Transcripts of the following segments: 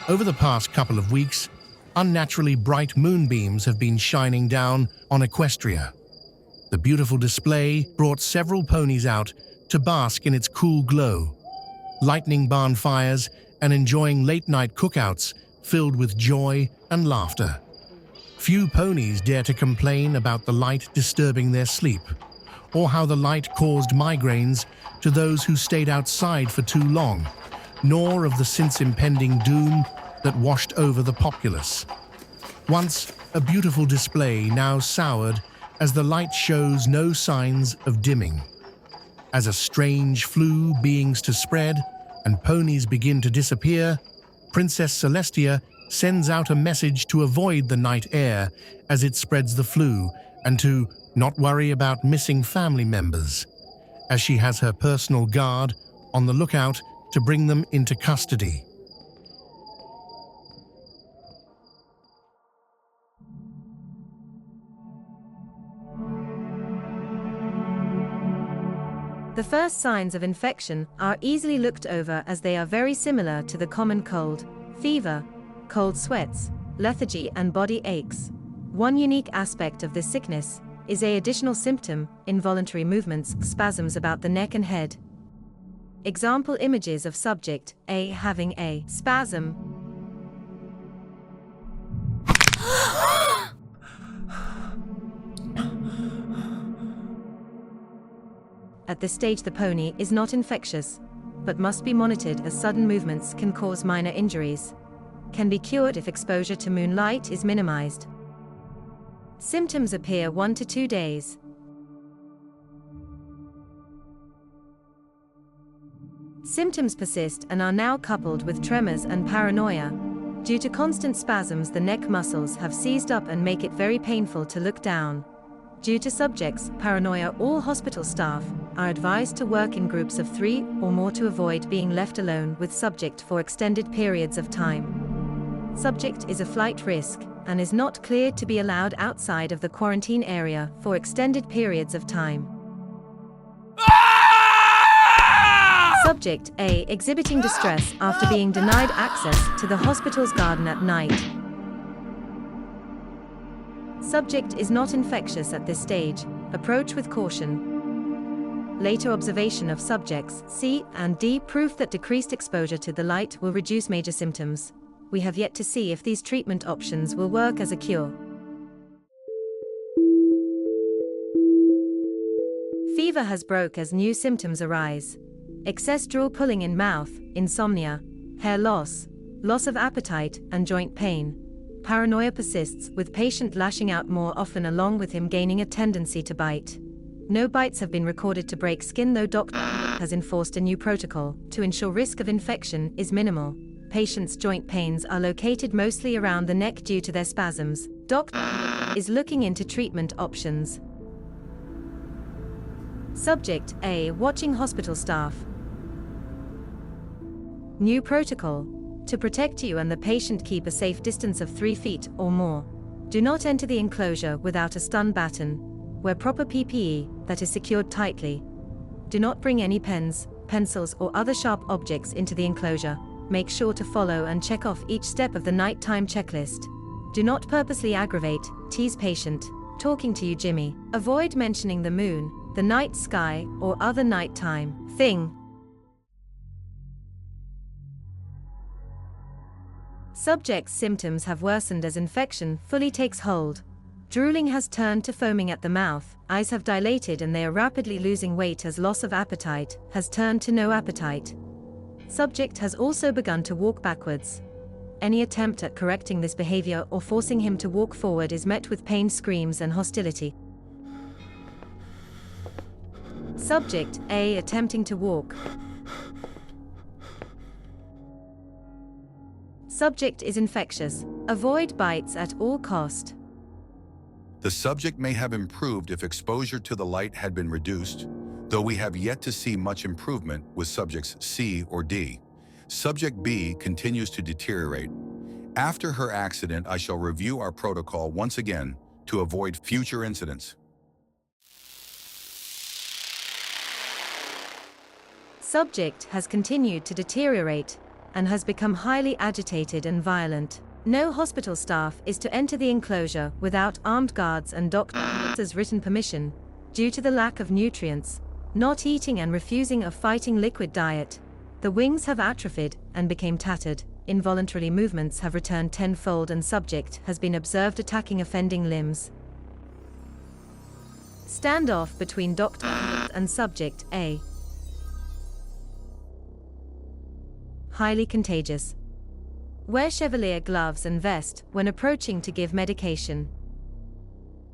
Over the past couple of weeks, unnaturally bright moonbeams have been shining down on Equestria. The beautiful display brought several ponies out to bask in its cool glow, lighting bonfires and enjoying late-night cookouts filled with joy and laughter. Few ponies dare to complain about the light disturbing their sleep, or how the light caused migraines to those who stayed outside for too long, nor of the since impending doom that washed over the populace. Once a beautiful display, now soured as the light shows no signs of dimming. As a strange flu beings to spread and ponies begin to disappear, Princess Celestia sends out a message to avoid the night air as it spreads the flu and to not worry about missing family members, as she has her personal guard on the lookout to bring them into custody. The first signs of infection are easily looked over as they are very similar to the common cold, fever, cold sweats, lethargy and body aches. One unique aspect of this sickness is an additional symptom, involuntary movements, spasms about the neck and head. Example images of subject A having a spasm. At this stage the pony is not infectious, but must be monitored as sudden movements can cause minor injuries. Can be cured if exposure to moonlight is minimized. Symptoms appear 1 to 2 days. Symptoms persist and are now coupled with tremors and paranoia. Due to constant spasms, the neck muscles have seized up and make it very painful to look down. Due to subject's paranoia, all hospital staff are advised to work in groups of 3 or more to avoid being left alone with subject for extended periods of time. Subject is a flight risk and is not cleared to be allowed outside of the quarantine area for extended periods of time. Subject A exhibiting distress after being denied access to the hospital's garden at night. Subject is not infectious at this stage. Approach with caution. Later observation of subjects C and D proof that decreased exposure to the light will reduce major symptoms. We have yet to see if these treatment options will work as a cure. Fever has broke as new symptoms arise. Excess drool, pulling in mouth, insomnia, hair loss, loss of appetite, and joint pain. Paranoia persists, with patient lashing out more often along with him gaining a tendency to bite. No bites have been recorded to break skin, though doctor has enforced a new protocol to ensure risk of infection is minimal. Patients' joint pains are located mostly around the neck due to their spasms. Doctor is looking into treatment options. Subject A watching hospital staff. New protocol. To protect you and the patient, keep a safe distance of 3 feet or more. Do not enter the enclosure without a stun baton. Wear proper PPE that is secured tightly. Do not bring any pens, pencils or other sharp objects into the enclosure. Make sure to follow and check off each step of the nighttime checklist. Do not purposely aggravate, tease patient. Talking to you, Jimmy. Avoid mentioning the moon, the night sky, or other nighttime thing. Subject's symptoms have worsened as infection fully takes hold. Drooling has turned to foaming at the mouth, eyes have dilated and they are rapidly losing weight as loss of appetite has turned to no appetite. Subject has also begun to walk backwards. Any attempt at correcting this behavior or forcing him to walk forward is met with pain, screams and hostility. Subject A attempting to walk. Subject is infectious. Avoid bites at all cost. The subject may have improved if exposure to the light had been reduced, though we have yet to see much improvement with subjects C or D. Subject B continues to deteriorate. After her accident, I shall review our protocol once again to avoid future incidents. Subject has continued to deteriorate and has become highly agitated and violent. No hospital staff is to enter the enclosure without armed guards and doctors' written permission, due to the lack of nutrients, not eating and refusing a fighting liquid diet. The wings have atrophied and became tattered. Involuntary movements have returned tenfold and subject has been observed attacking offending limbs. Standoff between doctor and subject A. Highly contagious. Wear Chevalier gloves and vest when approaching to give medication.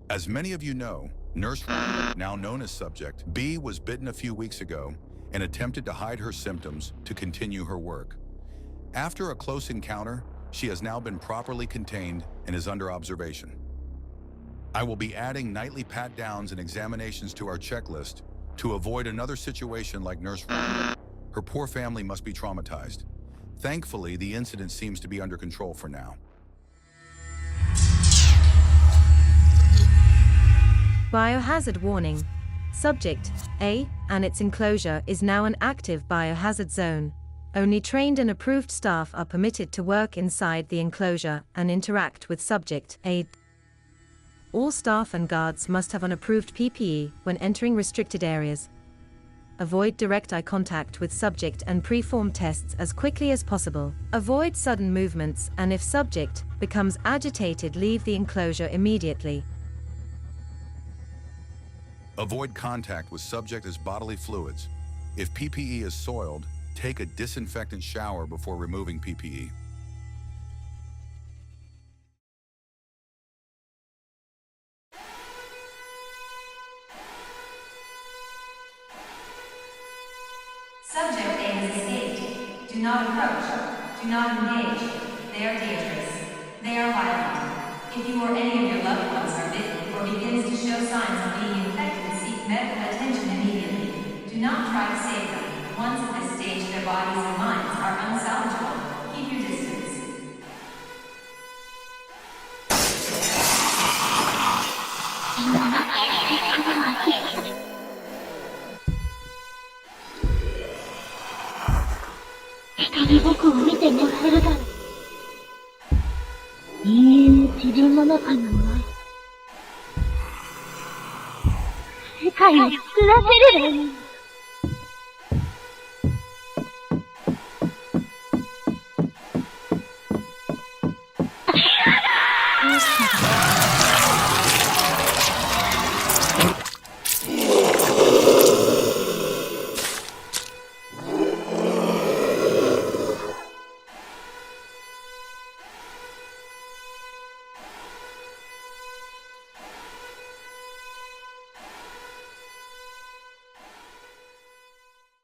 As many of you know, Nurse, now known as Subject B, was bitten a few weeks ago and attempted to hide her symptoms to continue her work. After a close encounter, she has now been properly contained and is under observation. I will be adding nightly pat-downs and examinations to our checklist to avoid another situation like Nurse. Her poor family must be traumatized. Thankfully, the incident seems to be under control for now. Biohazard warning. Subject A and its enclosure is now an active biohazard zone. Only trained and approved staff are permitted to work inside the enclosure and interact with Subject A. All staff and guards must have an approved PPE when entering restricted areas. Avoid direct eye contact with subject and pre-form tests as quickly as possible. Avoid sudden movements, and if subject becomes agitated, leave the enclosure immediately. Avoid contact with subject's bodily fluids. If PPE is soiled, take a disinfectant shower before removing PPE. Subject A has escaped. Do not approach. Do not engage. They are dangerous. They are violent. If you or any of your loved ones are bitten or begins to show signs of being infected, seek medical attention immediately. Do not try to save them. Once at this stage, their bodies and minds are unsalvageable. Keep your distance. Life